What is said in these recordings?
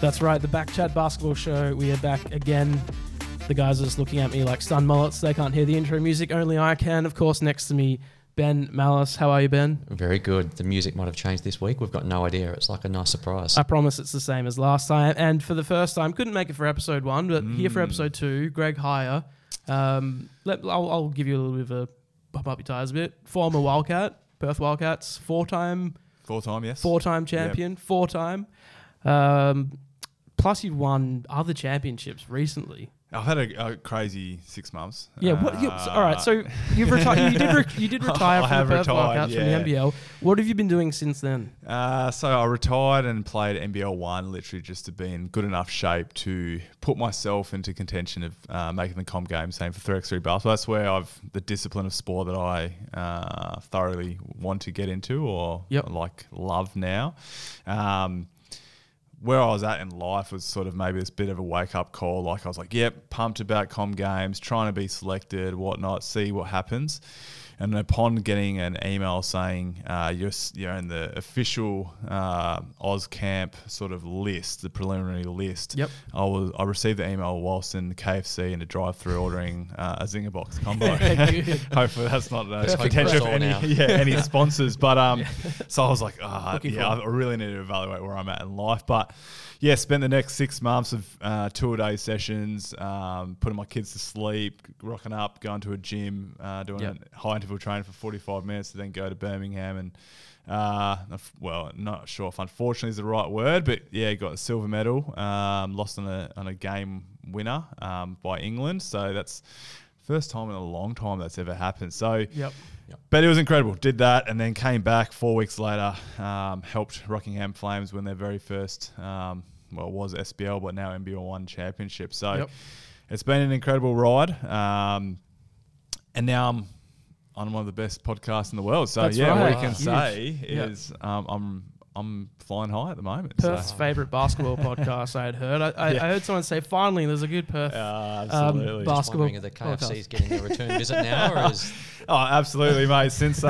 That's right, the BackChat basketball show. We are back again. The guys are just looking at me like stunned mullets. They can't hear the intro music. Only I can. Of course, next to me, Ben Mallis. How are you, Ben? Very good. The music might have changed this week. We've got no idea. It's like a nice surprise. I promise it's the same as last time. And for the first time, couldn't make it for episode 1, but here for episode 2, Greg Hire. I'll give you a little bit of a pop up your tires a bit. Former Wildcat, Perth Wildcats, four-time champion, Yep. 4-time. Plus, you've won other championships recently. I've had a crazy 6 months. Yeah. All right. So you've retired. You did retire from the Perth Wildcats from the NBL. What have you been doing since then? So I retired and played NBL 1, literally just to be in good enough shape to put myself into contention of making the comp game, same for 3x3 basketball. That's where the discipline of sport that I thoroughly want to get into or love now. Where I was at in life was sort of maybe this bit of a wake-up call. Like I was like, yep, pumped about comm games, trying to be selected, whatnot, see what happens. And upon getting an email saying you're in the official AusCamp sort of list, the preliminary list, I received the email whilst in KFC in a drive-through ordering a Zinger Box combo. Hopefully that's not a potential for any sponsors. But so I was like, I really need to evaluate where I'm at in life. But yeah, spent the next 6 months of 2-a-day sessions, putting my kids to sleep, rocking up, going to a gym, doing a high interval training for 45 minutes to then go to Birmingham and, not sure if unfortunately is the right word, but yeah, got a silver medal, lost on a game winner by England. So that's first time in a long time that's ever happened. So but it was incredible. Did that and then came back 4 weeks later, helped Rockingham Flames win their very first, it was SBL, but now NBL 1 championship. So it's been an incredible ride. And now I'm on one of the best podcasts in the world. So what we can say is I'm flying high at the moment. Perth's favourite basketball podcast I had heard. I heard someone say, finally, there's a good Perth absolutely. basketball Are the KFC's getting a return visit now? Or is Oh, absolutely, mate. Since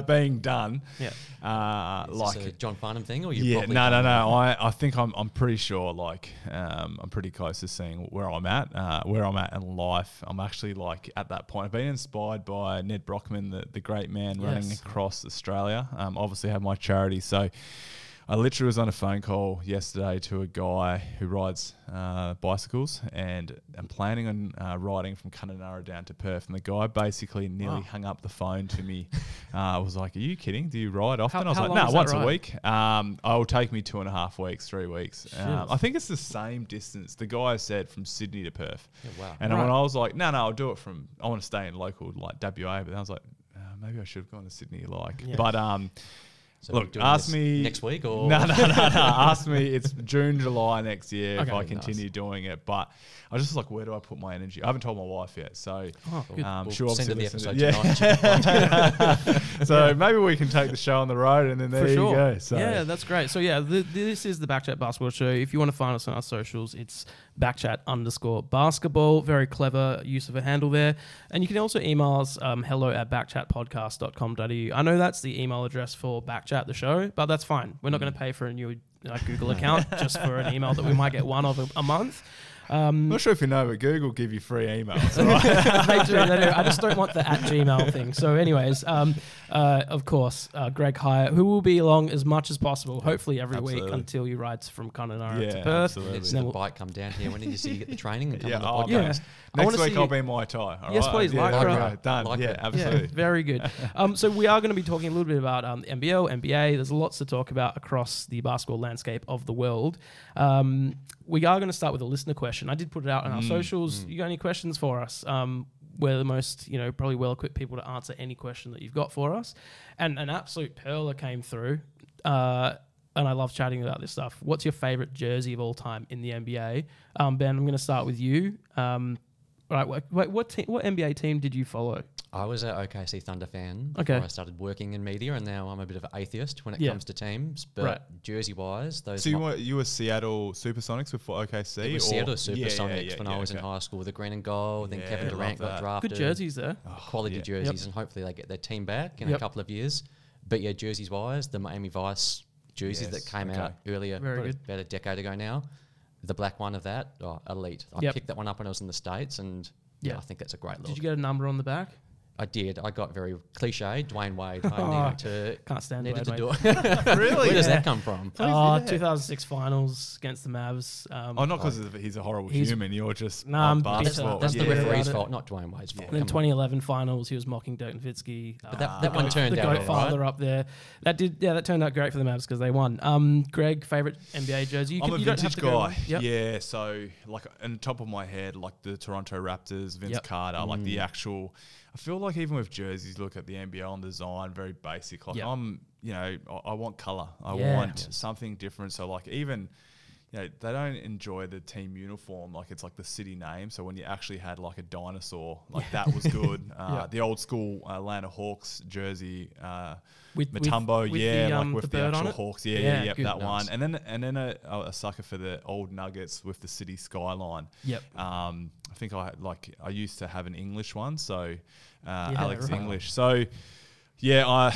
being done. Is this a John Farnham thing? Or No. I think I'm pretty sure, I'm pretty close to seeing where I'm at in life. I'm actually at that point. I've been inspired by Ned Brockman, the great man running across Australia. Obviously have my charity. So I literally was on a phone call yesterday to a guy who rides bicycles, and I'm planning on riding from Kununurra down to Perth. And the guy basically nearly hung up the phone to me. I was like, "Are you kidding? Do you ride often?" I was like, "No, once a week." It will take me 2.5 weeks, 3 weeks. I think it's the same distance. The guy said from Sydney to Perth. Yeah, wow. And when I was like, "No, I'll do it from. I want to stay in local WA," but then I was like, maybe I should have gone to Sydney. But. So look, ask me next week or no. Ask me. It's June, July next year if I continue nice. doing it. But I was just like, where do I put my energy? I haven't told my wife yet, so we'll sure. Send her the episode tonight. So maybe we can take the show on the road, and then there you go. So yeah, that's great. So this is the BackChat Basketball Show. If you want to find us on our socials, it's BackChat_basketball. Very clever use of a handle there. And you can also email us hello@backchatpodcast.com.au. I know that's the email address for BackChat, the show, but that's fine. We're not going to pay for a new Google account just for an email that we might get one of a month. I'm not sure if you know, but Google give you free emails. Right? They do. I just don't want the @Gmail thing. So anyways, of course, Greg Hire, who will be along as much as possible, hopefully every week until he rides from Kununurra to Perth. Let's the bike come down here. When did you see you get the training and come on the podcast? Next week I'll be in Muay Thai. Yes, please. Done. Absolutely. Very good. So we are going to be talking a little bit about NBL, NBA. There's lots to talk about across the basketball landscape of the world. We are going to start with a listener question. I did put it out on our socials. You got any questions for us? We're the most, probably well-equipped people to answer any question that you've got for us. And an absolute perler came through. And I love chatting about this stuff. What's your favorite jersey of all time in the NBA? Ben, I'm going to start with you. Right, what NBA team did you follow? I was an OKC Thunder fan before I started working in media, and now I'm a bit of an atheist when it comes to teams. But jersey-wise, those... So you were Seattle Supersonics before OKC? It was Seattle Supersonics when I was in high school with the green and gold. Then Kevin Durant got drafted. Good jerseys there. Quality jerseys, and hopefully they get their team back in a couple of years. But yeah, jerseys-wise, the Miami Vice jerseys that came out earlier, about a decade ago now. The black one of that, elite. I picked that one up when I was in the States, and I think that's a great look. Did you get a number on the back? I did. I got very cliche, Dwayne Wade. Can't stand needed Dwayne to do it. Really? Where does that come from? 2006 finals against the Mavs. Not because he's a horrible human. You're just basketball. That's the referee's fault, not Dwayne Wade's fault. And then 2011 finals, he was mocking Dirk Nowitzki. But that one turned out the father up there. That turned out great for the Mavs because they won. Greg, favorite NBA jersey? I'm a vintage guy. Yeah, so like on the top of my head, like the Toronto Raptors, Vince Carter, like the actual. I feel like even with jerseys, look at the NBA on design, very basic. Like I want color. I want something different. So like even, they don't enjoy the team uniform. Like it's like the city name. So when you actually had like a dinosaur, like that was good. The old school Atlanta Hawks jersey, Mutombo, with the actual Hawks. That nice. One. And then a sucker for the old Nuggets with the city skyline. I think I used to have an English one, so Alex English. So I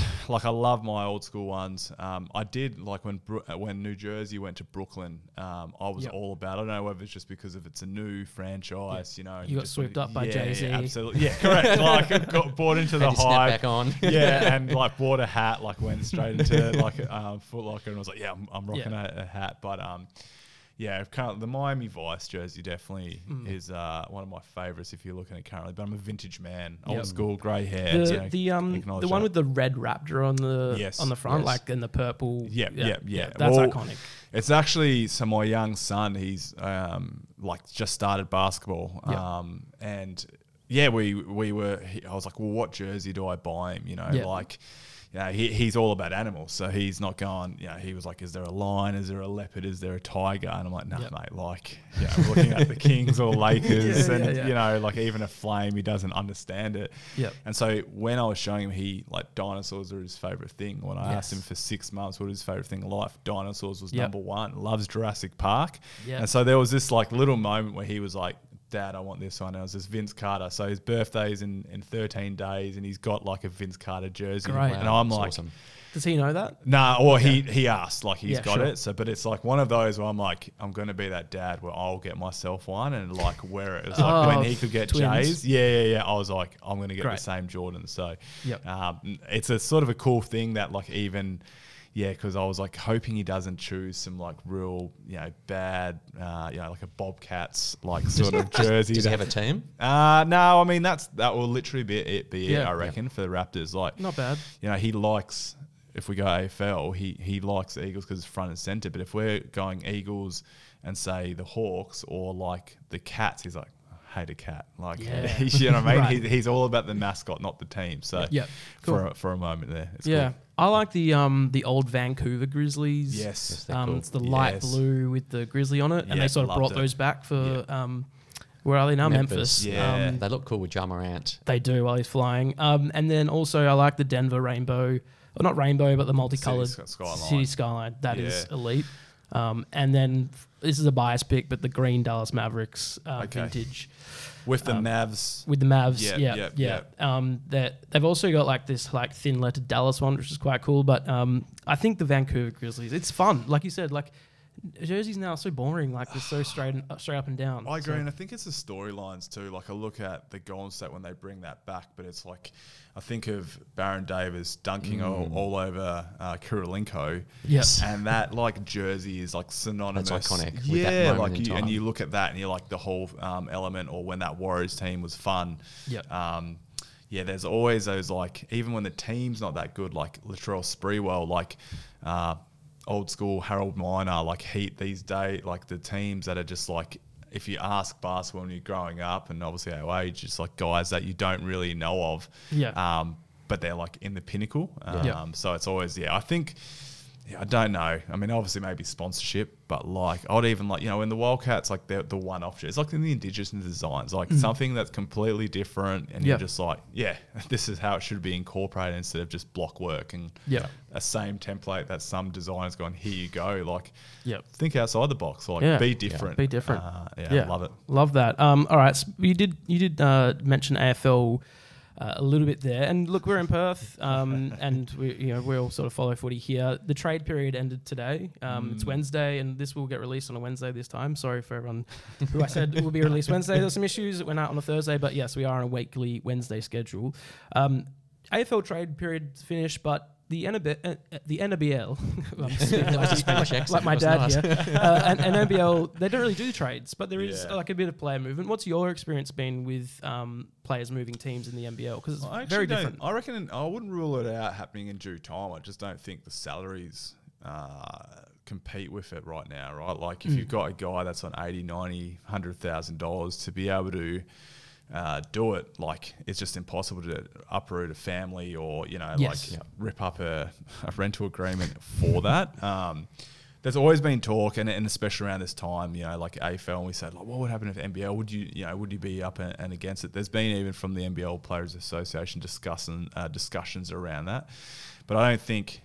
love my old school ones. I did like when New Jersey went to Brooklyn. I was all about. I don't know whether it's just because it's a new franchise, You got swept up by Jay-Z. Absolutely, correct. Like I got bought into the hype. Back on. And like bought a hat. Like went straight into Foot Locker and was like, I'm rocking a hat, but the Miami Vice jersey definitely is one of my favourites if you're looking at currently. But I'm a vintage man, old school, grey hair. The one with the red raptor on the front, like in the purple. That's iconic. It's actually my young son. He's just started basketball, and I was like, well, what jersey do I buy him? He's all about animals, so he's not going. He was like, "Is there a lion? Is there a leopard? Is there a tiger?" And I'm like, "No, mate. Like, looking at the Kings or Lakers, like even a flame, he doesn't understand it." And so when I was showing him, dinosaurs are his favorite thing. When I asked him for 6 months what his favorite thing in life, dinosaurs was number one. Loves Jurassic Park, and so there was this little moment where he was like, "Dad, I want this one." And it was this Vince Carter. So his birthday's in 13 days, and he's got like a Vince Carter jersey. Great. And I'm like, awesome. Does he know that? Nah, he asked, like he's got it. So, but it's like one of those where I'm like, I'm going to be that dad where I'll get myself one and like wear it. It's like when he could get twins. Jays. I was like, I'm going to get the same Jordan. So, it's a sort of a cool thing that like even. Yeah, because I was like hoping he doesn't choose some like real, bad, like a Bobcats like sort of jersey. Does he have a team? No, I mean that will literally be it. I reckon for the Raptors. Like not bad. He likes if we go AFL, he likes the Eagles because it's front and center. But if we're going Eagles and say the Hawks or like the Cats, he's like. Hate a cat, like you know what I mean. He's all about the mascot, not the team. So cool. for a moment there, it's cool. I like the old Vancouver Grizzlies. Yes, cool. It's the light blue with the grizzly on it, and they sort of brought those back for where are they now? Memphis. Yeah, they look cool with Ja Morant. They do while he's flying. And then also I like the Denver rainbow, or not rainbow, but the multicolored city skyline. That is elite. And then this is a bias pick, but the green Dallas Mavericks vintage with the Mavs. With the Mavs, they've also got like this like thin lettered Dallas one, which is quite cool. But I think the Vancouver Grizzlies, it's fun, like you said, like. Jerseys now are so boring, like they're so straight up and down. I agree, and I think it's the storylines too. Like I look at the Golden State when they bring that back, but it's like I think of Baron Davis dunking all over Kirilenko. Yes, and that like jersey is like synonymous. That's iconic. Yeah, like and you look at that and you're like the whole element, or when that Warriors team was fun. There's always those like even when the team's not that good, like Latrell Sprewell, like. Old school Harold Miner, like Heat these days, like the teams that are just like, if you ask basketball when you're growing up, and obviously our age, just like guys that you don't really know of, but they're like in the pinnacle. So it's always, I think, I don't know. I mean, obviously maybe sponsorship, but like I'd even like, in the Wildcats, like the one-off shit. It's like in the Indigenous designs, like something that's completely different, and you're just like, this is how it should be incorporated instead of just block work and a same template that some designers going, here you go. Like, think outside the box, like be different. Be different. Love it. Love that. All right, so you did mention AFL. a little bit there. And look, we're in Perth, and we all sort of follow footy here. The trade period ended today. It's Wednesday, and this will get released on a Wednesday this time. Sorry for everyone who I said will be released Wednesday. There's some issues. It went out on a Thursday, but yes, we are on a weekly Wednesday schedule. AFL trade period finished, but the NBL, like my dad here, and NBL, they don't really do trades, but there is like a bit of player movement. What's your experience been with players moving teams in the NBL? Because it's very different. I reckon I wouldn't rule it out happening in due time. I just don't think the salaries compete with it right now, right? Like if you've got a guy that's on $80,000, $90,000, $100,000 to be able to do it, like it's just impossible to uproot a family or rip up a rental agreement for that. There's always been talk, and especially around this time, like AFL, and we said, like, what would happen if NBL? Would you be up and against it? There's been even from the NBL Players Association discussions around that, but I don't think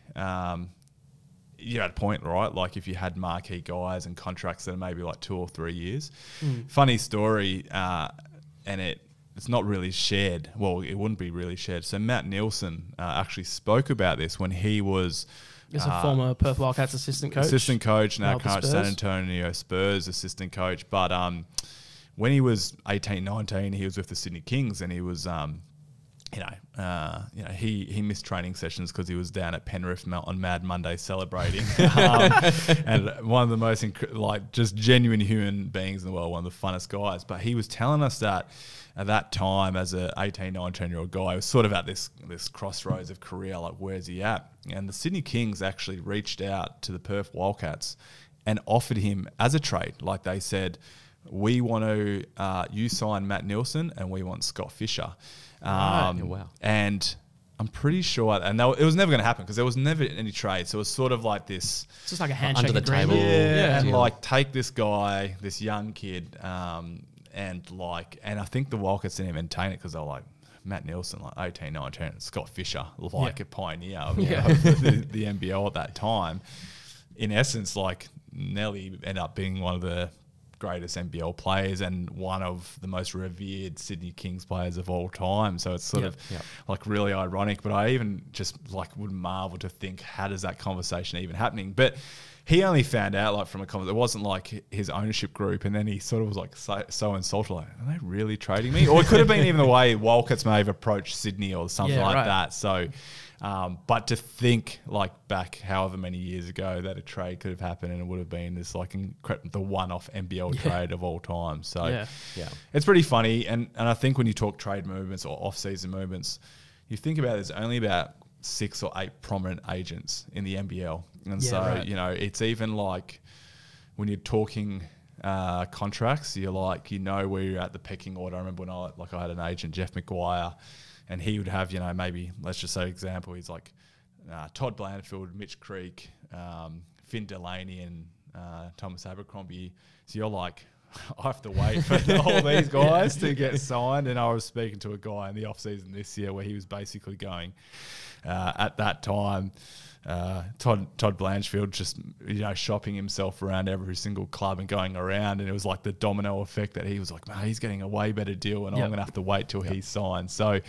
you're at a point, right? Like if you had marquee guys and contracts that are maybe like 2 or 3 years. Funny story. And it's not really shared. Well, it wouldn't be really shared. So Matt Nielsen actually spoke about this when he was... He's a former Perth Wildcats assistant coach. Now current San Antonio Spurs assistant coach. But when he was 18, 19, he was with the Sydney Kings, and he was... he missed training sessions because he was down at Penrith on Mad Monday celebrating. And one of the most just genuine human beings in the world, one of the funnest guys. But he was telling us that at that time, as a 18, 19-year-old guy, he was sort of at this crossroads of career, like where's he at? And the Sydney Kings actually reached out to the Perth Wildcats and offered him as a trade. Like they said, we want to you sign Matt Nielsen and we want Scott Fisher. Wow. And I'm pretty sure, and it was never going to happen because there was never any trade. So it was sort of like this. It's just like a handshake under the agreement. table. Yeah, and like take this guy, this young kid, and I think the Wildcats didn't even entertain it because they were like, Matt Nielsen, like 18, 19, Scott Fisher, like a pioneer of the NBL at that time. In essence, like Nelly ended up being one of the greatest NBL players and one of the most revered Sydney Kings players of all time. So it's sort of like really ironic, but I even just like would marvel to think, how does that conversation even happening? But he only found out like from a conversation. It wasn't like his ownership group, and then he sort of was like so insulted, like, are they really trading me? Or it could have been even the way Wildcats may have approached Sydney or something that. So but to think like back however many years ago that a trade could have happened and it would have been this like the one-off NBL trade of all time. So it's pretty funny. And I think when you talk trade movements or off-season movements, you think about there's only about 6 or 8 prominent agents in the NBL. And it's even like when you're talking contracts, you're like, where you're at the pecking order. I remember when I had an agent, Jeff McGuire, and he would have, maybe, let's just say example, he's like Todd Blandfield, Mitch Creek, Finn Delaney and Thomas Abercrombie. So you're like, I have to wait for all these guys to get signed. And I was speaking to a guy in the off-season this year where he was basically going, at that time, Todd Blanchfield just shopping himself around every single club and going around, and it was like the domino effect that he was like, man, he's getting a way better deal, and I'm gonna have to wait till he signs. So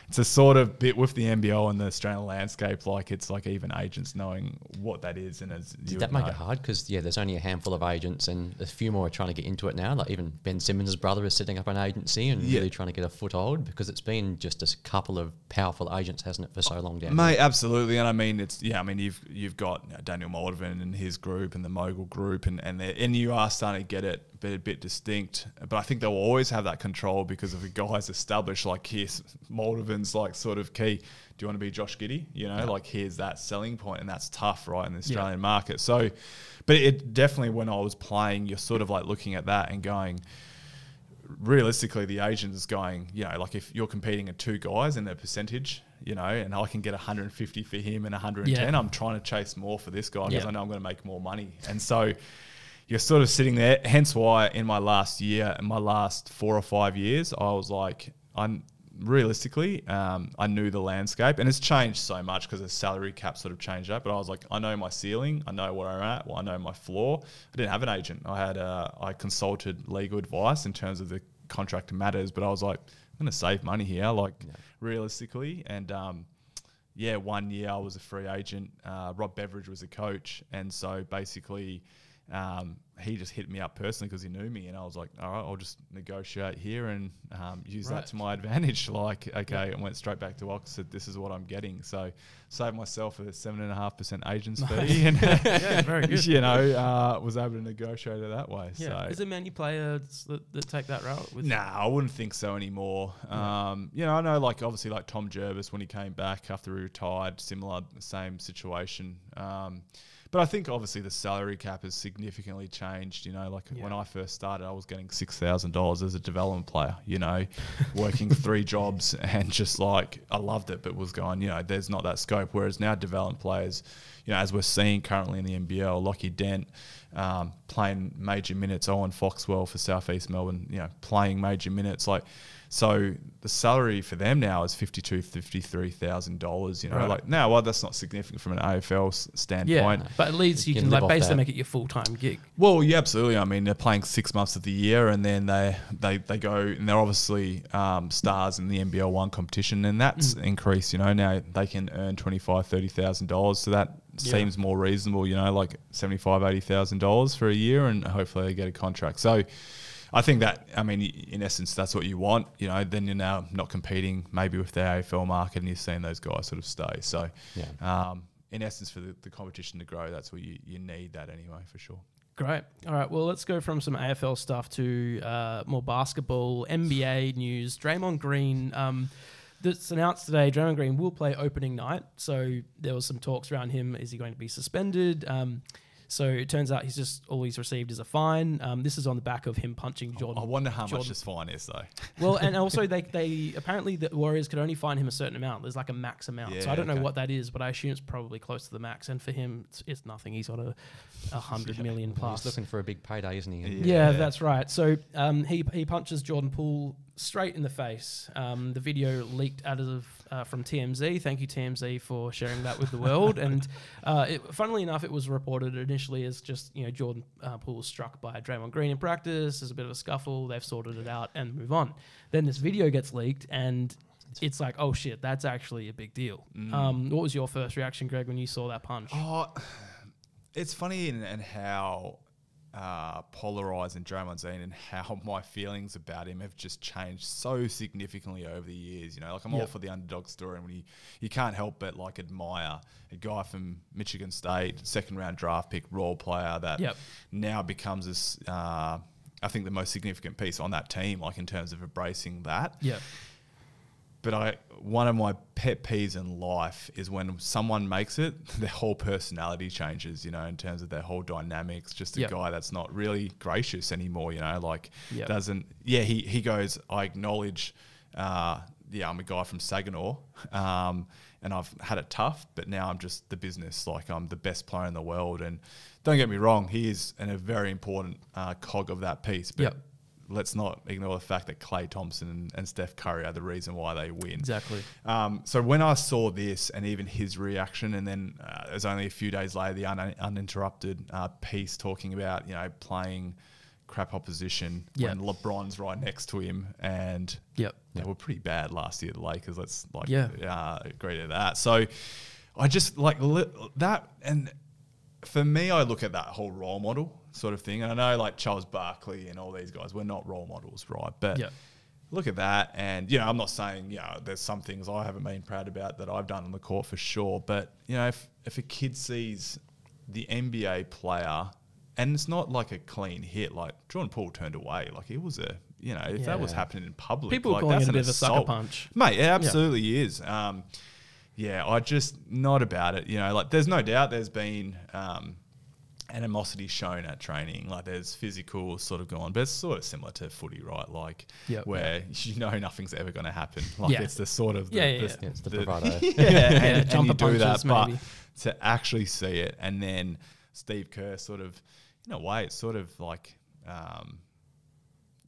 it's a sort of bit with the NBL and the Australian landscape, like it's like even agents knowing what that is. And did that make it hard? Because there's only a handful of agents, and a few more are trying to get into it now. Like even Ben Simmons' brother is setting up an agency and really trying to get a foothold, because it's been just a couple of powerful agents, hasn't it, for so long down Mate, absolutely. And I mean, you've got Daniel Moldovan and his group and the Mogul group, and you are starting to get it a bit distinct. But I think they'll always have that control because if a guy's established, like here's Moldovan's like sort of key. Do you want to be Josh Giddey? Like here's that selling point, and that's tough, right, in the Australian market. So, but it definitely, when I was playing, you're sort of like looking at that and going, realistically, the agent is going, like if you're competing at 2 guys and their percentage, and I can get 150 for him and 110, I'm trying to chase more for this guy because I know I'm going to make more money. And so you're sort of sitting there. Hence why in my last 4 or 5 years, I was like, realistically, I knew the landscape, and it's changed so much because the salary cap sort of changed up. But I was like, I know my ceiling, I know where I'm at, I know my floor. I didn't have an agent. I consulted legal advice in terms of the contract matters, but I was like, going to save money here, realistically. And 1 year I was a free agent. Rob Beveridge was a coach, and so basically he just hit me up personally because he knew me, and I was like, all right, I'll just negotiate here and use that to my advantage. I went straight back to Oxford. Said, this is what I'm getting. So saved myself a 7.5% agent's fee, and very good. was able to negotiate it that way. Yeah. So is there many players that take that route? I wouldn't think so anymore. I know obviously Tom Jervis when he came back after he retired, same situation. But I think obviously the salary cap has significantly changed. When I first started, I was getting $6,000 as a development player, working 3 jobs and just I loved it, but was going, there's not that scope. Whereas now development players, as we're seeing currently in the NBL, Lockie Dent playing major minutes, Owen Foxwell for South East Melbourne, playing major minutes. So the salary for them now is $53,000. That's not significant from an AFL standpoint. Yeah, but at least you can basically make it your full-time gig. Well, yeah, absolutely. I mean, they're playing 6 months of the year, and then they go, and they're obviously stars in the NBL 1 competition, and that's increased. Now they can earn $25,000-$30,000, so that seems more reasonable. $75,000-$80,000 for a year, and hopefully they get a contract. So I think that, in essence, that's what you want. Then you're now not competing maybe with the AFL market, and you're seeing those guys sort of stay. So, in essence, for the competition to grow, that's where you need that anyway, for sure. Great. All right. Well, let's go from some AFL stuff to more basketball, NBA news. Draymond Green. That's announced today. Draymond Green will play opening night. So there was some talks around him. Is he going to be suspended? So it turns out all he's received is a fine. This is on the back of him punching Jordan. I wonder how much this fine is, though. Well, and also they apparently the Warriors could only fine him a certain amount. There's a max amount. Yeah, so I don't know what that is, but I assume it's probably close to the max. And for him, it's nothing. He's got a 100 million plus. He's looking for a big payday, isn't he? Yeah, that's right. So he punches Jordan Poole straight in the face. The video leaked out of from TMZ. Thank you, TMZ, for sharing that with the world. And funnily enough, it was reported initially as just Jordan Poole was struck by Draymond Green in practice. There's a bit of a scuffle. They've sorted it out and move on. Then this video gets leaked, and it's like, oh shit, that's actually a big deal. What was your first reaction, Greg, when you saw that punch? Oh, it's funny and how polarising Draymond's been, and how my feelings about him have just changed so significantly over the years. I'm all for the underdog story, and when you can't help but admire a guy from Michigan State, 2nd round draft pick, role player that now becomes this, I think, the most significant piece on that team, in terms of embracing that. Yeah. But one of my pet peeves in life is when someone makes it, their whole personality changes, in terms of their whole dynamics. Just a guy that's not really gracious anymore, doesn't. Yeah, he goes, I acknowledge, I'm a guy from Saginaw, and I've had it tough, but now I'm just the business. I'm the best player in the world. And don't get me wrong, he is a very important cog of that piece. But let's not ignore the fact that Klay Thompson and Steph Curry are the reason why they win. Exactly. So when I saw this, and even his reaction, and then it was only a few days later, the uninterrupted piece talking about, playing crap opposition when LeBron's right next to him, and they were pretty bad last year, the Lakers. Let's agree to that. So I just that, and for me, I look at that whole role model sort of thing. And I know Charles Barkley and all these guys, we're not role models, right? But look at that. And, I'm not saying, there's some things I haven't been proud about that I've done on the court for sure. But, if a kid sees the NBA player, and it's not a clean hit, Jordan Poole turned away. It was if that was happening in public, people calling that's it a bit of a sucker punch. Mate, it absolutely is. I just not about it. There's no doubt there's been animosity shown at training. There's physical sort of going, but it's sort of similar to footy, right? Where nothing's ever going to happen. It's the sort of it's the bravado. And you do that, maybe. But to actually see it, and then Steve Kerr sort of, in a way, it's sort of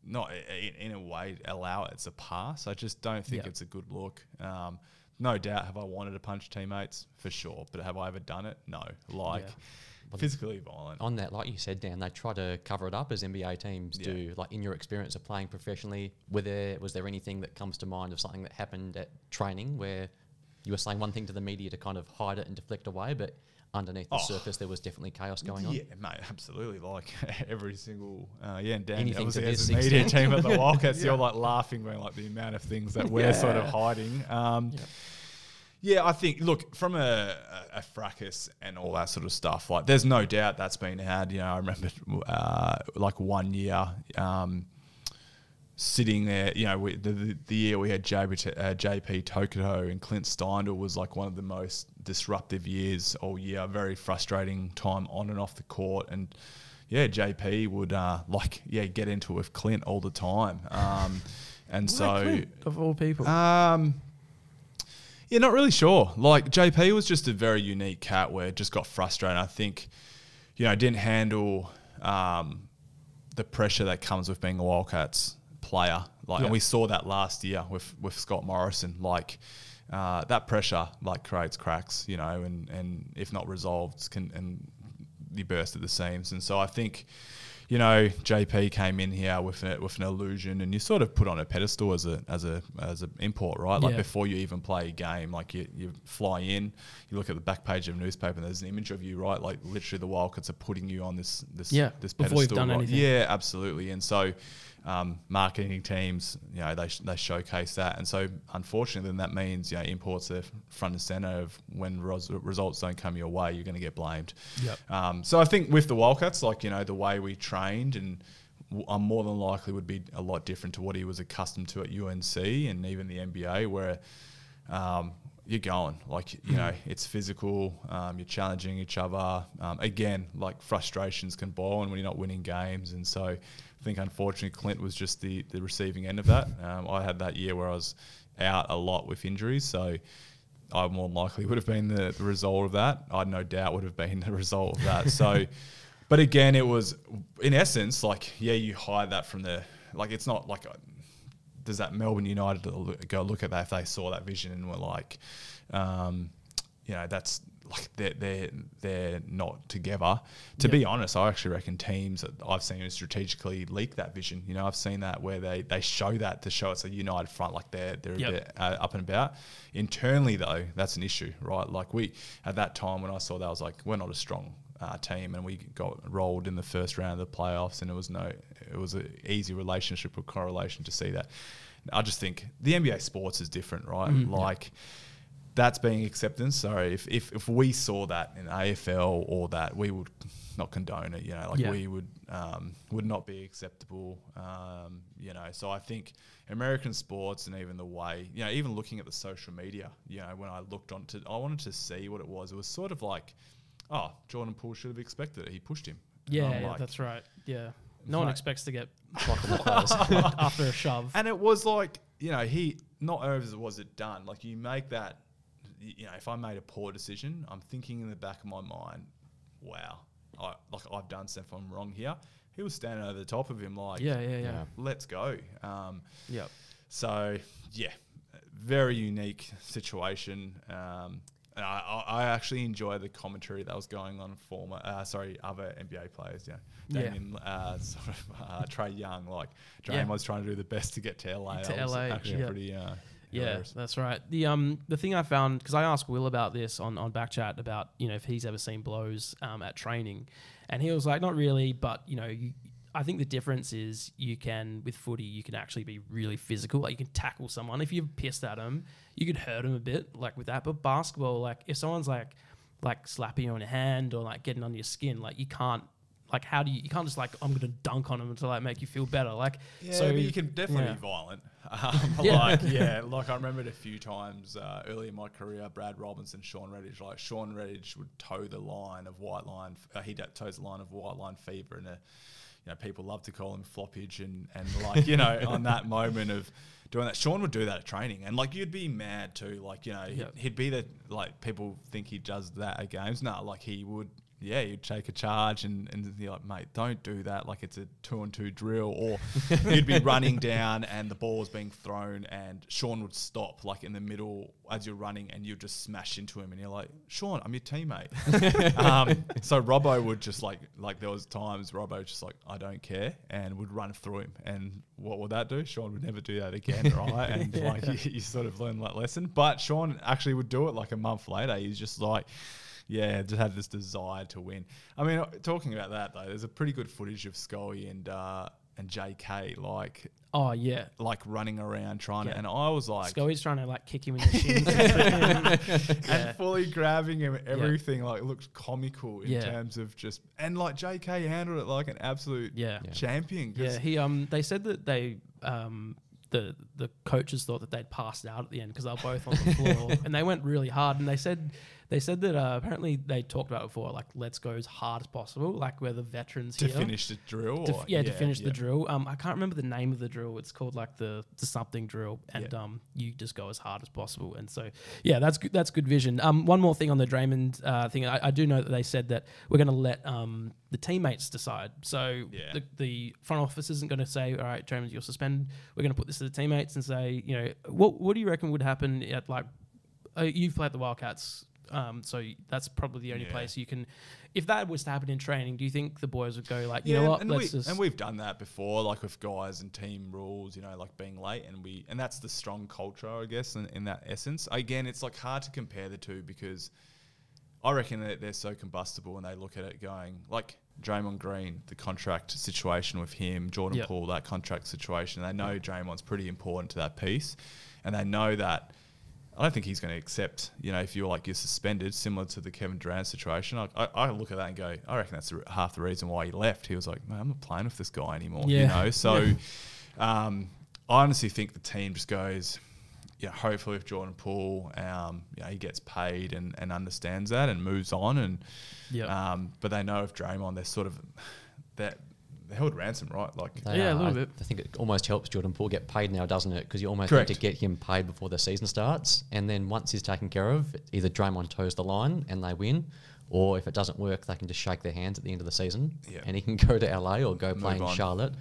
not in a way allow it. It's a pass. I just don't think it's a good look. No doubt, have I wanted to punch teammates? For sure. But have I ever done it? No. physically violent. On that, like you said, Dan, they try to cover it up as NBA teams do. Like in your experience of playing professionally, was there anything that comes to mind of something that happened at training where you were saying one thing to the media to kind of hide it and deflect away, but underneath the surface there was definitely chaos going on? Yeah, mate, absolutely. Like every single, and Dan, Anything obviously to as this a media extent. team at the Wildcats, you're like laughing when like the amount of things that we're sort of hiding. Yeah, I think, look, from a fracas and all that sort of stuff, like there's no doubt that's been had. You know, I remember like 1 year sitting there, you know, the year we had JP Tokoto and Clint Steindl was like one of the most disruptive years all year, very frustrating time on and off the court. And yeah, JP would get into it with Clint all the time. And Why so Clint, of all people. Yeah, not really sure. Like JP was just a very unique cat where it just got frustrated. I think, you know, didn't handle the pressure that comes with being a Wildcats player. Like, and we saw that last year with Scott Morrison. Like that pressure like creates cracks, you know, and if not resolved, and you burst at the seams. And so I think, you know, JP came in here with an illusion, and you sort of put on a pedestal as a import, right? Like before you even play a game, like you fly in, you look at the back page of a newspaper, and there's an image of you, right? Like literally, the Wildcats are putting you on this pedestal before you've done right? anything. Yeah, absolutely. And so marketing teams, you know, they showcase that, and so unfortunately, then that means, you know, imports are front and center of when results don't come your way, you're going to get blamed. So I think with the Wildcats, like, you know, the way we trained, and I'm more than likely would be a lot different to what he was accustomed to at UNC and even the NBA, where you're going, like, you know, it's physical, you're challenging each other. Again, like frustrations can boil when you're not winning games. And so I think unfortunately Clint was just the receiving end of that. I had that year where I was out a lot with injuries, so I more than likely would have been the result of that. I no doubt would have been the result of that. So, but again, it was in essence like, yeah, you hide that from the, like, it's not like does that Melbourne United go look at that if they saw that vision and were like, you know, that's like they're not together. To be honest, I actually reckon teams that I've seen strategically leak that vision. You know, I've seen that where they show that to show it's a united front, like they're a bit up and about. Internally though, that's an issue, right? Like we, at that time when I saw that, I was like, we're not a strong team, and we got rolled in the first round of the playoffs, and it was an easy relationship or correlation to see that. I just think the NBA sports is different, right? Like that's being acceptance. Sorry, if we saw that in AFL or that, we would not condone it. You know, like we would not be acceptable. You know, so I think American sports and even the way, you know, even looking at the social media, you know, when I looked onto, I wanted to see what it was. It was sort of like, oh, Jordan Poole should have expected it. He pushed him. Yeah, like, that's right. Yeah. No one expects to get Blocked in the face. after a shove. And it was like, you know, he, not only was it done, like you make that, you know, if I made a poor decision, I'm thinking in the back of my mind, wow, I've done something wrong here. He was standing over the top of him like, Yeah. let's go. Yep. So, yeah, very unique situation. And I actually enjoy the commentary that was going on other NBA players. Damien, sort of Trae Young, like Draymond was trying to do the best to get to LA. To that was LA, actually pretty. Hilarious. That's right. The thing I found, because I asked Will about this on BackChat about, you know, if he's ever seen blows at training, and he was like, not really, but you know, I think the difference is with footy, you can actually be really physical. Like you can tackle someone. If you're pissed at them, you could hurt them a bit, like with that. But basketball, like if someone's like slapping you on your hand or like getting under your skin, like you can't, like you can't just like, I'm going to dunk on them to like make you feel better. Like, yeah, so but you can definitely be violent. Like I remembered a few times early in my career, Brad Robinson, Sean Redditch, like Sean Redditch would toe the line of white line. He toes the line of white line fever, and you know, people love to call him floppage, and like, you know, on that moment of doing that, Sean would do that at training, and like you'd be mad too, like, you know, he'd be the, like, people think he does that at games. No, like he would you'd take a charge and you're like, mate, don't do that. Like it's a 2-on-2 drill. Or you'd be running down and the ball was being thrown and Sean would stop like in the middle as you're running and you'd just smash into him and you're like, Sean, I'm your teammate. So Robbo would just like there was times Robbo just like, I don't care, and would run through him. And what would that do? Sean would never do that again, right? And like you sort of learn that lesson. But Sean actually would do it like a month later. He's just like, yeah, just had this desire to win. I mean, talking about that though, there's a pretty good footage of Scully and JK like running around trying to, and I was like, Scully's trying to like kick him in the shins and fully grabbing him. Everything like looked comical in terms of just, and like JK handled it like an absolute champion. Yeah, he they said that they the coaches thought that they'd passed out at the end because they were both on the floor and they went really hard. And they said that apparently they talked about it before, like let's go as hard as possible, like we're the veterans to finish the drill. To finish the drill. I can't remember the name of the drill. It's called like the something drill, and you just go as hard as possible. And so that's good. That's good vision. One more thing on the Draymond thing. I do know that they said that we're going to let the teammates decide. So the front office isn't going to say, all right, Draymond, you're suspended. We're going to put this to the teammates and say, you know, what do you reckon would happen at like you've played the Wildcats. So that's probably the only place you can. If that was to happen in training, do you think the boys would go like, you know what, and we've done that before, like with guys and team rules, you know, like being late, and that's the strong culture, I guess, in that essence. Again, it's like hard to compare the two because I reckon that they're so combustible, and they look at it going like Draymond Green, the contract situation with him, Jordan Poole, that contract situation. They know Draymond's pretty important to that piece, and they know that. I don't think he's going to accept, you know, if you're suspended, similar to the Kevin Durant situation. I look at that and go, I reckon that's half the reason why he left. He was like, man, I'm not playing with this guy anymore, you know? So I honestly think the team just goes, hopefully with Jordan Poole, he gets paid and understands that and moves on. And but they know if Draymond, they're sort of that. They're held ransom, right? Like a little bit. I think it almost helps Jordan Poole get paid now, doesn't it? Because you almost need to get him paid before the season starts. And then once he's taken care of, either Draymond toes the line and they win, or if it doesn't work, they can just shake their hands at the end of the season. Yeah. And he can go to LA or go play in Charlotte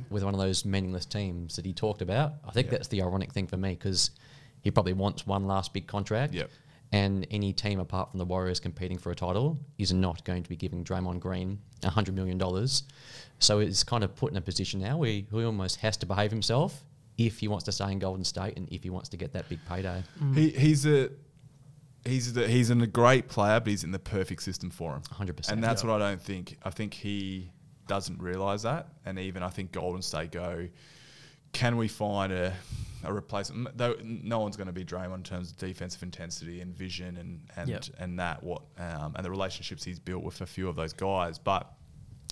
with one of those meaningless teams that he talked about. I think that's the ironic thing for me, because he probably wants one last big contract. Yep. And any team apart from the Warriors competing for a title is not going to be giving Draymond Green $100 million. So it's kind of put in a position now where he almost has to behave himself if he wants to stay in Golden State and if he wants to get that big payday. He's a great player, but he's in the perfect system for him. 100%. And that's what I don't think. I think he doesn't realise that. And even I think Golden State go, can we find a replacement? Though no one's going to be Draymond in terms of defensive intensity and vision and the relationships he's built with a few of those guys. But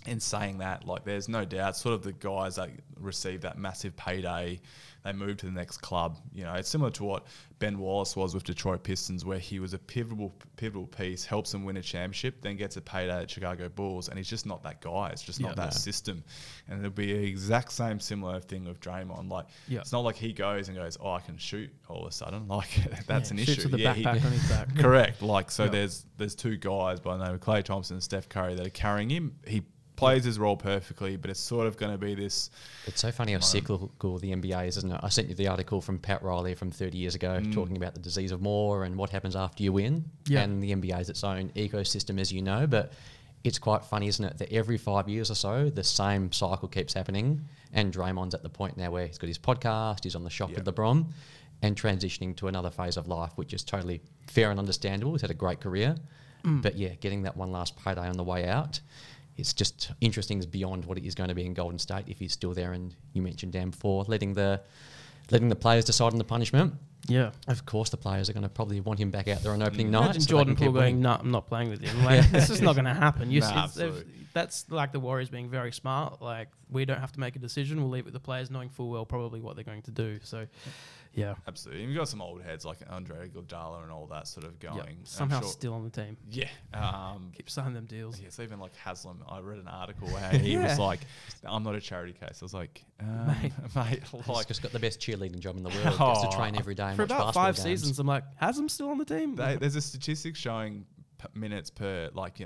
in saying that, like, there's no doubt, sort of the guys that receive that massive payday, they move to the next club. You know, it's similar to what Ben Wallace was with Detroit Pistons, where he was a pivotal piece, helps them win a championship, then gets a payday at Chicago Bulls, and he's just not that guy. It's just not that system. And it'll be the exact same similar thing with Draymond. Like, it's not like he goes and goes, oh, I can shoot all of a sudden. Like, that's an issue. Shoots with the backpack on his back. Correct. Like, so there's two guys by the name of Klay Thompson and Steph Curry that are carrying him. He plays his role perfectly, but it's sort of going to be this. It's so funny how cyclical the NBA is, isn't it? I sent you the article from Pat Riley from 30 years ago talking about the disease of more and what happens after you win. Yeah. And the NBA is its own ecosystem, as you know. But it's quite funny, isn't it, that every 5 years or so, the same cycle keeps happening. And Draymond's at the point now where he's got his podcast, he's on the shop with LeBron, and transitioning to another phase of life, which is totally fair and understandable. He's had a great career. But yeah, getting that one last payday on the way out, it's just interesting beyond what it is going to be in Golden State if he's still there. And you mentioned, Dan, before, letting the players decide on the punishment. Yeah. Of course, the players are going to probably want him back out there on opening night. Imagine Jordan Poole going, no, I'm not playing with him. Like, this is not going to happen. That's like the Warriors being very smart. Like, we don't have to make a decision. We'll leave it with the players knowing full well probably what they're going to do. So, yeah. Absolutely. And you've got some old heads like Andre Iguodala and all that sort of going. Yep. Somehow still on the team. Yeah. Keep signing them deals. Yeah, it's even like Haslam. I read an article where he was like, I'm not a charity case. I was like, mate, he's just got the best cheerleading job in the world. Gets to train every day and for watch about basketball 5 games. seasons, I'm like, Haslam's still on the team? There's a statistic showing minutes per, like,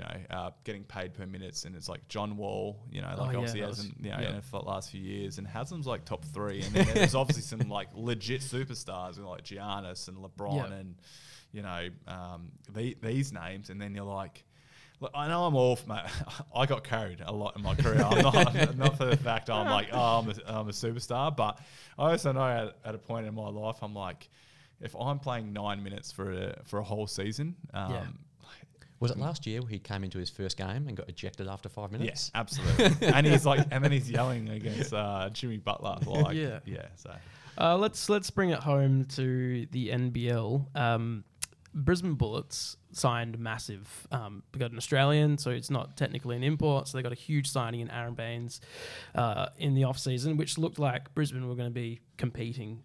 getting paid per minutes, and it's like John Wall, obviously hasn't, in the last few years, and Haslam's like top 3, and then there's obviously some like legit superstars like Giannis and LeBron and these names, and then you're like, look, I know I'm off, mate. I got carried a lot in my career. I'm not for the fact I'm like, I'm a superstar, but I also know at a point in my life, I'm like, if I'm playing 9 minutes for a whole season, was it last year where he came into his first game and got ejected after 5 minutes? Yes, absolutely. And he's like, and then he's yelling against Jimmy Butler. Like, So let's bring it home to the NBL. Brisbane Bullets signed massive. We got an Australian, so it's not technically an import. So they got a huge signing in Aaron Baines in the off season, which looked like Brisbane were going to be competing,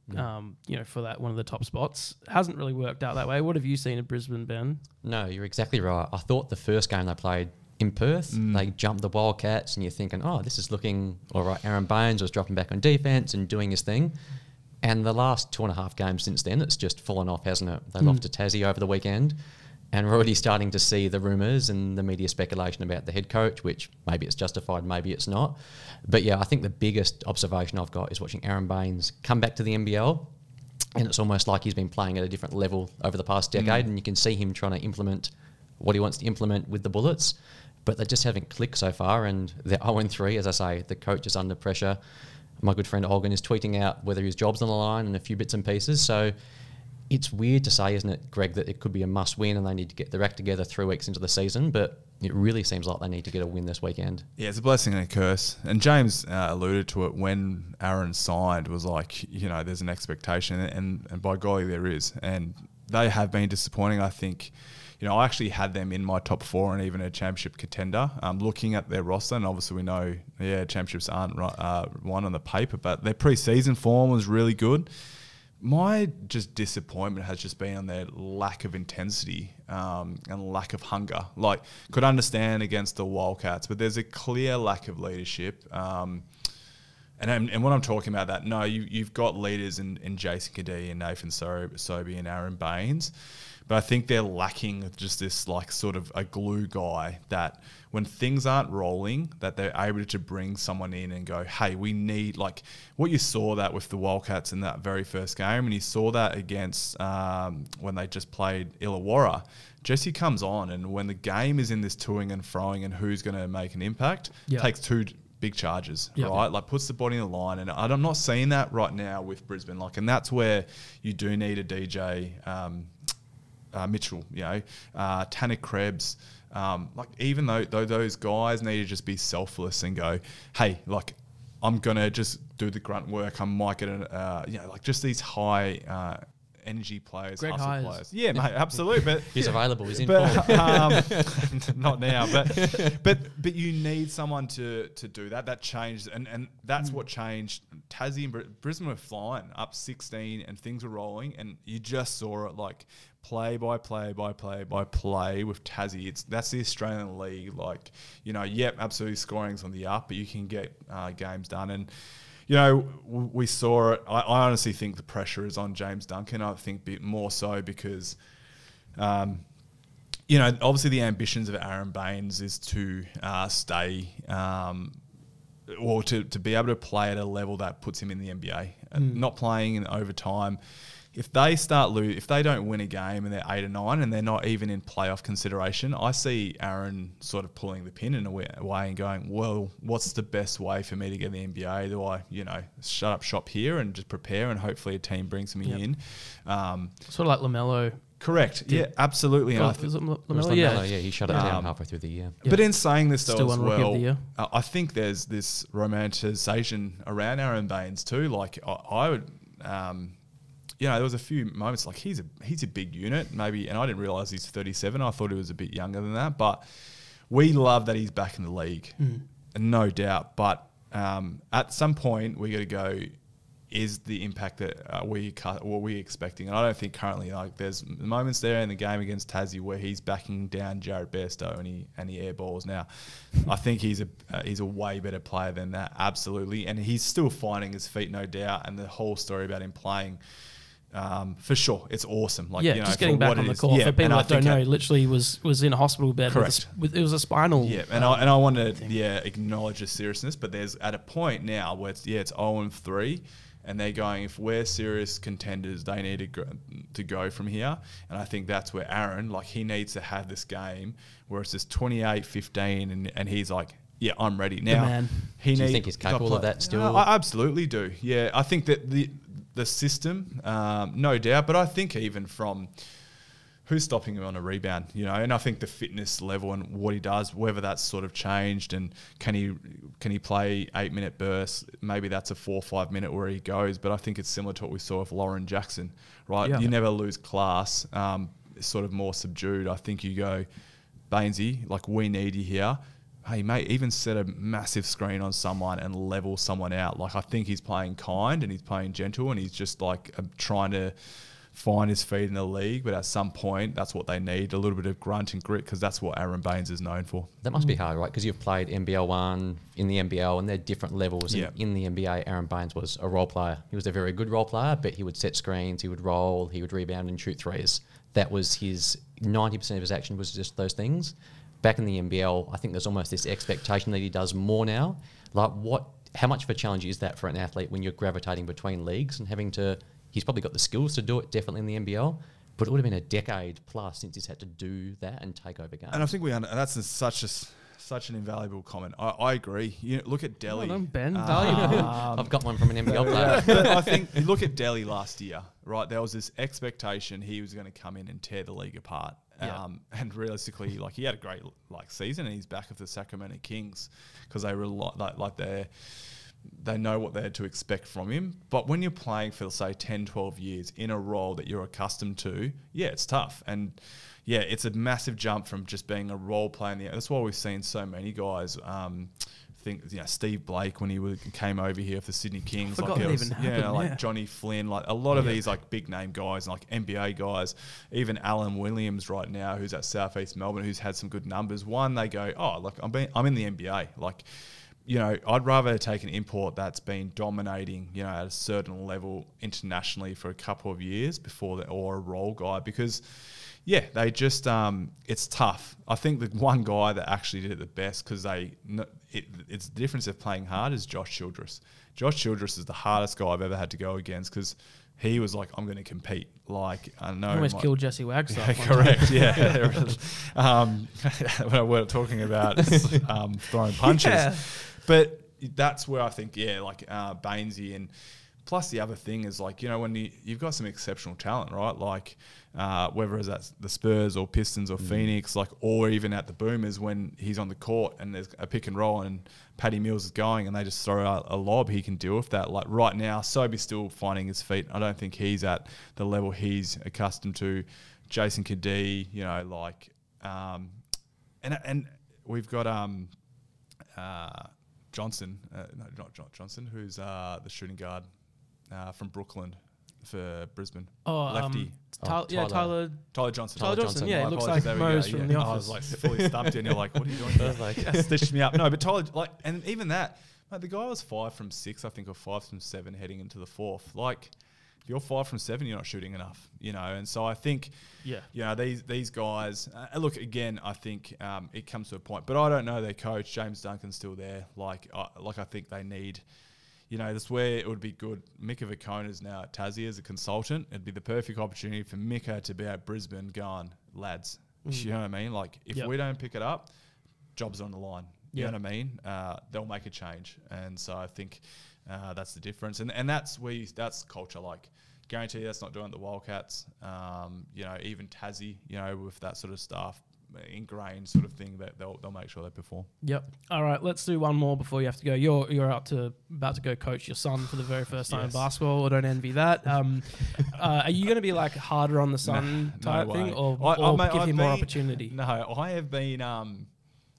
for that one of the top spots. Hasn't really worked out that way. What have you seen at Brisbane, Ben? No, you're exactly right. I thought the first game they played in Perth, they jumped the Wildcats, and you're thinking, oh, this is looking all right. Aaron Baines was dropping back on defense and doing his thing. And the last 2.5 games since then, it's just fallen off, hasn't it? They lost to Tassie over the weekend, and we're already starting to see the rumours and the media speculation about the head coach, which maybe it's justified, maybe it's not. But yeah, I think the biggest observation I've got is watching Aaron Baines come back to the NBL, and it's almost like he's been playing at a different level over the past decade, and you can see him trying to implement what he wants to implement with the Bullets, but they just haven't clicked so far, and they're 0-3, as I say. The coach is under pressure. My good friend Olgan is tweeting out whether his job's on the line and a few bits and pieces. So it's weird to say, isn't it, Greg, that it could be a must-win and they need to get their act together 3 weeks into the season, but it really seems like they need to get a win this weekend. Yeah, it's a blessing and a curse. And James alluded to it when Aaron signed, was like, there's an expectation, and by golly, there is. And they have been disappointing, I think. I actually had them in my top 4 and even a championship contender. Looking at their roster, and obviously we know, championships aren't one on the paper, but their pre-season form was really good. My just disappointment has just been on their lack of intensity and lack of hunger. Like, could understand against the Wildcats, but there's a clear lack of leadership. And when I'm talking about that, no, you've got leaders in Jason Kadee and Nathan Sobey and Aaron Baines. But I think they're lacking just this like sort of a glue guy that when things aren't rolling, that they're able to bring someone in and go, hey, we need, like what you saw that with the Wildcats in that very first game, and you saw that against when they just played Illawarra. Jesse comes on, and when the game is in this toing and froing and who's going to make an impact, takes 2 big charges, right? Like puts the body in the line, and I'm not seeing that right now with Brisbane. Like, and that's where you do need a DJ Mitchell, Tanner Krebs, like even though those guys need to just be selfless and go, hey, like I'm gonna just do the grunt work. I might get like just these high energy players, Greg hustle Hires. Players. Yeah, mate, absolutely. But he's available. He's in form. Not now. But you need someone to do that. That changed, and that's what changed. Tassie and Brisbane were flying up 16, and things were rolling, and you just saw it like play by play with Tassie. That's the Australian League. Like, absolutely scoring's on the up, but you can get games done. And we saw it. I honestly think the pressure is on James Duncan. I think a bit more so because, obviously the ambitions of Aaron Baines is to stay, or to be able to play at a level that puts him in the NBA. Not playing in overtime. If they if they don't win a game and they're 8 or 9 and they're not even in playoff consideration, I see Aaron sort of pulling the pin in a way and going, well, what's the best way for me to get in the NBA? Do I, shut up shop here and just prepare and hopefully a team brings me in? Sort of like LaMelo. Correct. Yeah, absolutely. And Was it LaMelo? Yeah, he shut it down halfway through the year. But in saying this, though, as Rookie of the Year. I think there's this romanticization around Aaron Baines too. Like I would... there was a few moments like he's a big unit, maybe, and I didn't realise he's 37. I thought he was a bit younger than that. But we love that he's back in the league, no doubt. But at some point, we got to go, is the impact that what we're expecting? And I don't think currently, like, there's moments there in the game against Tassie where he's backing down Jared Bairstow and he airballs. Now, I think he's a way better player than that, absolutely. And he's still finding his feet, no doubt. And the whole story about him playing For sure, it's awesome. Like, yeah, you know, just getting back on the court. For people that don't know, he literally was in a hospital bed. Correct. It was a spinal. Yeah, and I want to acknowledge the seriousness, but there's at a point now where it's 0-3, and they're going, if we're serious contenders, they need to go from here. And I think that's where Aaron, like, he needs to have this game where it's just 28-15, and he's like, yeah, I'm ready now. Do you think he's capable of that still? I absolutely do. Yeah, I think that the system, no doubt, but I think even from who's stopping him on a rebound, you know, and I think the fitness level and what he does, whether that's sort of changed, and can he play 8-minute bursts? Maybe that's a 4 or 5 minute where he goes, but I think it's similar to what we saw with Lauren Jackson, right? Yeah. You never lose class, sort of more subdued. I think you go, Bainesy, like, we need you here. Hey, mate, even set a massive screen on someone and level someone out. Like, I think he's playing kind and he's playing gentle, and he's just like trying to find his feet in the league. But at some point, that's what they need, a little bit of grunt and grit, because that's what Aaron Baines is known for. That must be hard, right? Because you've played NBL 1 in the NBL, and they're different levels. Yeah. And in the NBA, Aaron Baines was a role player. He was a very good role player, but he would set screens, he would roll, he would rebound and shoot threes. That was his 90% of his action was just those things. Back in the NBL, I think there's almost this expectation that he does more now. Like, how much of a challenge is that for an athlete when you're gravitating between leagues and having to? He's probably got the skills to do it, definitely in the NBL, but it would have been a decade plus since he's had to do that and take over games. And I think that's such an invaluable comment. I agree. You look at Delhi. Well done, Ben. Valuable. I've got one from an NBL player. But I think you look at Delhi last year, right? There was this expectation he was going to come in and tear the league apart. Yeah. And realistically, like, he had a great season, and he's back of the Sacramento Kings because they they know what they had to expect from him. But when you're playing for, say, 10, 12 years in a role that you're accustomed to, yeah, it's tough. And yeah, it's a massive jump from just being a role player in the. That's why we've seen so many guys. Steve Blake, when he came over here for the Sydney Kings, Johnny Flynn, like a lot of these like big name guys, like NBA guys, even Alan Williams right now, who's at Southeast Melbourne, who's had some good numbers. One, they go, oh, look, I'm in the NBA, like, you know, I'd rather take an import that's been dominating, you know, at a certain level internationally for a couple of years or a role guy, because yeah, they just it's tough. I think the one guy that actually did it the best, because it's the difference of playing hard, is Josh Childress. Josh Childress is the hardest guy I've ever had to go against, because he was like, I'm going to compete. Like, I know. Almost killed Jesse Wagstaff. Yeah, correct, yeah. When we're talking about throwing punches. Yeah. But that's where I think, Bainesy, and plus the other thing is, like, you know, when you've got some exceptional talent, right? Like, whether it's at the Spurs or Pistons or Phoenix, like, or even at the Boomers, when he's on the court and there's a pick and roll and Paddy Mills is going and they just throw out a lob, he can deal with that. Like, right now, Sobey's still finding his feet. I don't think he's at the level he's accustomed to. Jason Kadee, you know, like, and we've got Johnson, not Johnson, who's the shooting guard from Brooklyn for Brisbane. Lefty. Tyler Johnson. Tyler Johnson, yeah, he looks like Mose from The Office. I was like fully stumped in. You're like, what are you doing? I was like, stitched me up. No, but Tyler, like, and even that, like, the guy was 5 from 6, I think, or 5 from 7 heading into the fourth. Like, if you're 5 from 7, you're not shooting enough, you know. And so I think, you know, these guys. Look, again, I think it comes to a point, but I don't know their coach. James Duncan's still there. Like I think they need. You know, that's where it would be good. Mika Vakona's now at Tassie as a consultant. It'd be the perfect opportunity for Mika to be at Brisbane going, lads, you know what I mean? Like, if we don't pick it up, job's on the line. You know what I mean? They'll make a change. And so I think that's the difference. And that's culture. Like, guarantee that's not doing the Wildcats. You know, even Tassie, you know, with that sort of stuff, ingrained sort of thing, that they'll make sure they perform. Yep. All right, let's do one more before you have to go. You're about to go coach your son for the very first time in basketball. I don't envy that. Are you going to be like harder on the son type thing, or give him more opportunity? No, I have been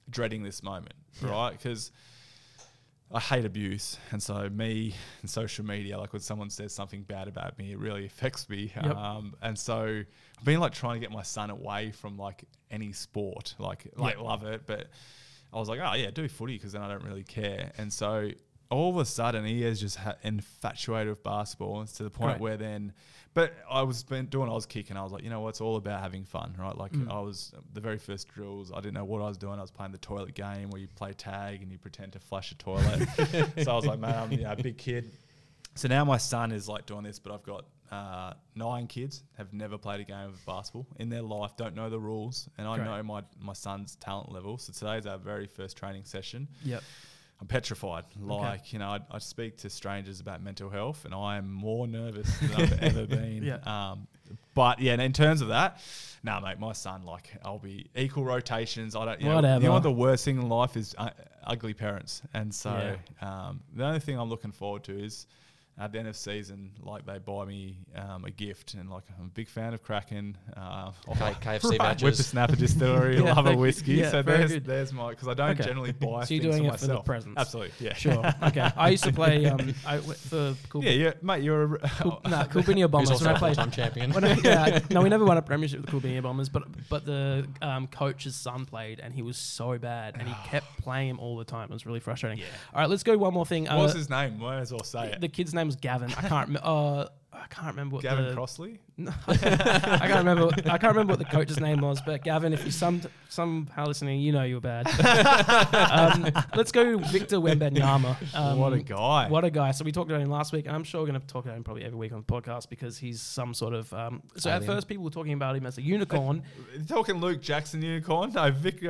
dreading this moment, right? Because I hate abuse, and so me and social media, like when someone says something bad about me, it really affects me. Yep. And so I've been like trying to get my son away from like any sport, like love it, but I was like, oh yeah, do footy because then I don't really care. And so all of a sudden he is just infatuated with basketball. It's to the point where then, but I was doing Oz kick and I was like, you know what, it's all about having fun, right? Like I was, the very first drills, I didn't know what I was doing. I was playing the toilet game where you play tag and you pretend to flush a toilet. So I was like, man, I'm a big kid. So now my son is like doing this, but I've got 9 kids, have never played a game of basketball in their life, don't know the rules. And I know my son's talent level. So today's our very first training session. Yep. I'm petrified. Like, you know, I speak to strangers about mental health and I am more nervous than I've ever been. But yeah, and in terms of that, mate, my son, like, I'll be equal rotations. I don't, you know what the worst thing in life is ugly parents. And so the only thing I'm looking forward to is at the end of season, like, they buy me a gift, and like, I'm a big fan of Kraken, KFC badges, Whippersnapper Distillery, love a whiskey. So there's my, because I don't generally buy so you're things doing for it myself. For the presents. Absolutely, yeah. Sure. Okay. I used to play for cool. Yeah, mate, you're Coolbinia Bombers. Who's also a full-time champion. No, we never won a premiership with the Coolbinia Bombers, but the coach's son played, and he was so bad, and he kept playing him all the time. It was really frustrating. Yeah. All right, let's go one more thing. What's his name? Might as well say it. The kid's name was Gavin. I can't remember what Gavin Crossley. No, I can't remember what the coach's name was. But Gavin, if you're somehow listening, you know you're bad. Let's go Victor Wembanyama. What a guy! What a guy! So we talked about him last week, and I'm sure we're going to talk about him probably every week on the podcast because he's some sort of. So at first, people were talking about him as a unicorn. You're talking Luke Jackson unicorn? No, Victor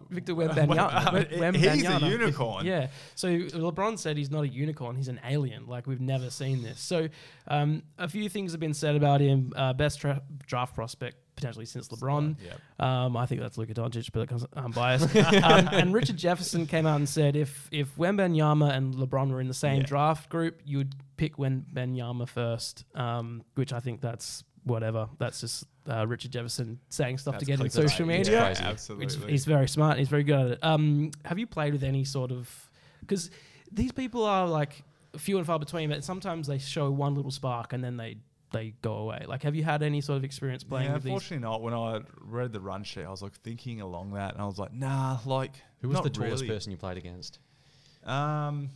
Wembanyama. He's a unicorn. Yeah. So LeBron said he's not a unicorn; he's an alien. Like, we've never seen this. So a few things have been said about him. Best draft prospect potentially since LeBron. I think that's Luka Doncic, but I'm biased. And Richard Jefferson came out and said if Wembanyama and LeBron were in the same draft group, you would pick Wembanyama first, which I think that's whatever. That's just Richard Jefferson saying stuff to get in social media. Yeah, absolutely. He's very smart. He's very good at it. Have you played with any sort of... Because these people are like few and far between, but sometimes they show one little spark and then they go away. Like, have you had any sort of experience playing with these? Unfortunately not. When I read the run sheet, I was like thinking along that, and I was like, nah, like, who was the tallest person you played against? Tom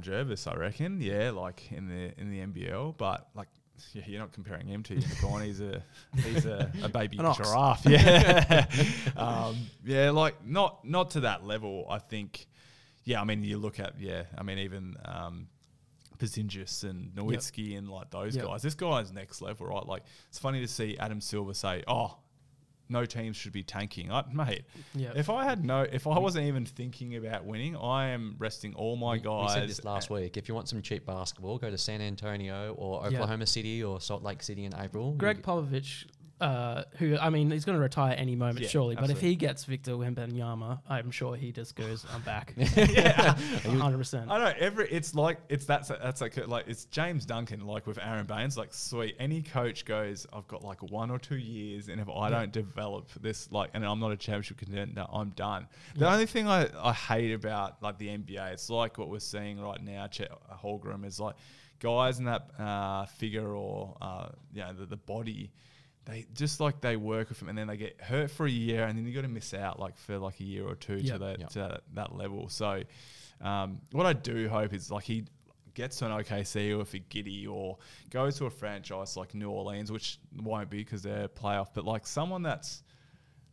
Jervis, I reckon. Yeah, like in the NBL, but like, yeah, you're not comparing him to unicorn. He's a baby giraffe. Yeah, like not to that level. I think. Yeah, I mean, you look at even. Porzingis and Nowitzki and like those guys. This guy's next level, right? Like, it's funny to see Adam Silver say, "Oh, no teams should be tanking." Mate, if I wasn't even thinking about winning, I am resting all my guys. We said this last week. If you want some cheap basketball, go to San Antonio or Oklahoma City or Salt Lake City in April. Greg Popovich, who, I mean, he's going to retire any moment, surely. Absolutely. But if he gets Victor Wembanyama, I'm sure he just goes, "I'm back." 100%. I know. It's James Duncan, like with Aaron Baines, like, sweet. Any coach goes, "I've got like 1 or 2 years, and if I don't develop this, like, and I'm not a championship contender, I'm done." The only thing I hate about like the NBA, it's like what we're seeing right now. Chet Holmgren is like guys in that figure or the body. They just like they work with him and then they get hurt for a year and then you got to miss out like for like a year or two to that level. So what I do hope is like he gets to an OKC or if a Giddy or goes to a franchise like New Orleans, which won't be because they're playoff, but like someone that's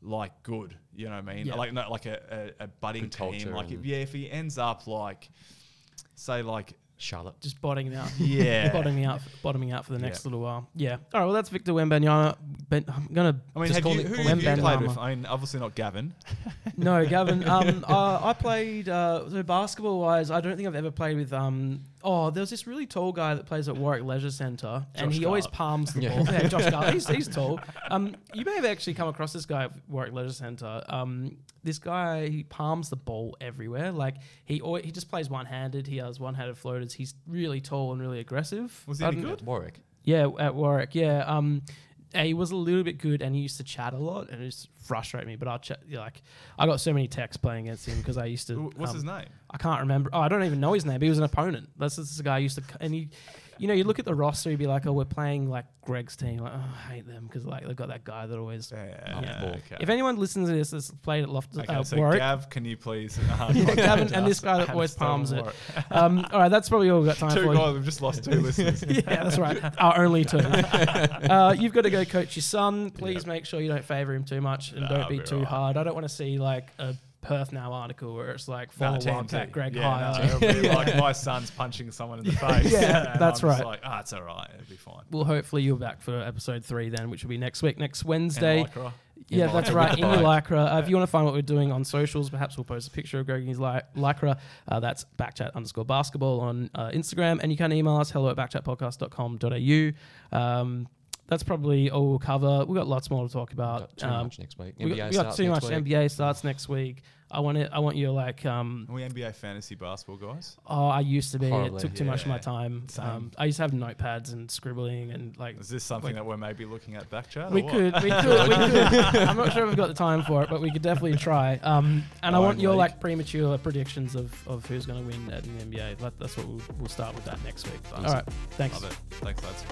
like good, you know what I mean? Like not like a budding team. Like if he ends up like say like Charlotte. Just bottoming out. Yeah. bottoming out for the next little while. Yeah. All right, well, that's Victor Wembanyama. I'm going to who have you played with? I mean, obviously not Gavin. No, Gavin. I played, basketball-wise, I don't think I've ever played with... there's this really tall guy that plays at Warwick Leisure Centre, and he always palms the ball. Yeah, Josh Garland. He's tall. You may have actually come across this guy at Warwick Leisure Centre. This guy, he palms the ball everywhere. Like, he just plays one-handed. He has one-handed floaters. He's really tall and really aggressive. Was he any good? Warwick. Yeah, at Warwick. Yeah. He was a little bit good, and he used to chat a lot, and it just frustrated me. But I got so many texts playing against him because I used to. What's his name? I can't remember. I don't even know his name. But he was an opponent. That's the guy I used to, and you know, you look at the roster, you'd be like, oh, we're playing like Greg's team. Like, oh, I hate them because like they've got that guy that always. Okay. If anyone listens to this that's played at Loftus, so Warwick, Gav, can you please? Gavin and this guy that always palms it. All right, that's probably all we've got time Two for. guys, we've just lost 2 listeners. Yeah, that's right. Our only 2. You've got to go coach your son. Please make sure you don't favour him too much and don't be too hard. I don't want to see like a Perth Now article where it's like former Wildcat Greg higher. It'll be like my son's punching someone in the face. That's right. Like, it's all right. It'll be fine. Well, hopefully you're back for episode 3 then, which will be next week, next Wednesday. Yeah, that's right. In your lycra. If you want to find what we're doing on socials, perhaps we'll post a picture of Greg in his lycra. That's BackChat_basketball on Instagram. And you can email us, hello@backchatpodcast.com.au. That's probably all we'll cover. We've got lots more to talk about. Too much next week. We got too much. NBA starts next week. I want you like. Are we NBA fantasy basketball guys? Oh, I used to be. Horribly. It took too much of my time. I used to have notepads and scribbling and like. Is this something that we're maybe looking at BackChat? We could. I'm not sure if we've got the time for it, but we could definitely try. And I want your like premature predictions of who's going to win at the NBA. That's what we'll start with that next week. All right. Thanks. Love it. Thanks, lads.